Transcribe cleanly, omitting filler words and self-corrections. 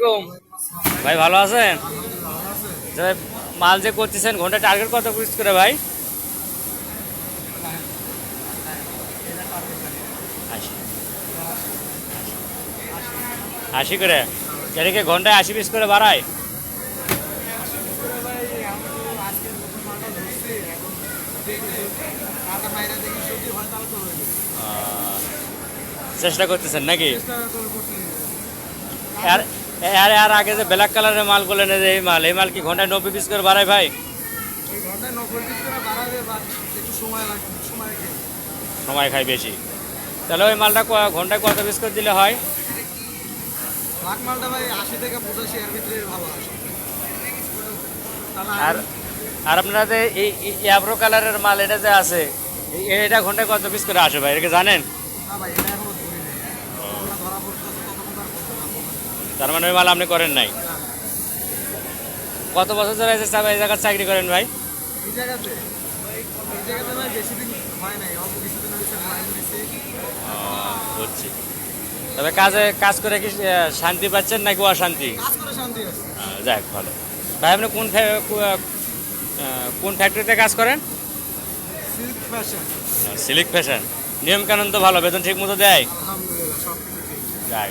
আলাইকুম। ভাই ভালো আছেন? যে মাল যে করতেছেন ঘন্টা টার্গেট কত পিস করে ভাই? 80 80 করে। এটাকে ঘন্টায় 80 পিস করে বাড়ায়? আহ, চেষ্টা করতেছেন নাকি? আর আর আর আগে যে ব্ল্যাক কালারের মাল করলেন, যে এই মাল কি ঘন্টায় 90 পিস করে বাড়ায় ভাই? সময় খায় বেশি। তাহলে ওই মালটা ঘন্টায় কত পিস করে দিলে হয়? আর আর আপনারা যে এই অ্যাব্রো কালারের মাল এটা যে আছে, এটা ঘন্টায় কত পিস করে আসে ভাই, এটা কি জানেন? তার মানে ওই মাল আপনি করেন নাই। কত বছর ধরে এই জায়গায় চাকরি করেন ভাই? বুঝছি। তবে কাজ করে কি শান্তি পাচ্ছেন নাকি অশান্তি? যাক ভালো। ভাই আপনি কোন ফ্যাক্টরিতে কাজ করেন? Silk fashion. নিয়ম কানুন তো ভালো, বেতন ঠিক মতো দেয়? যাক।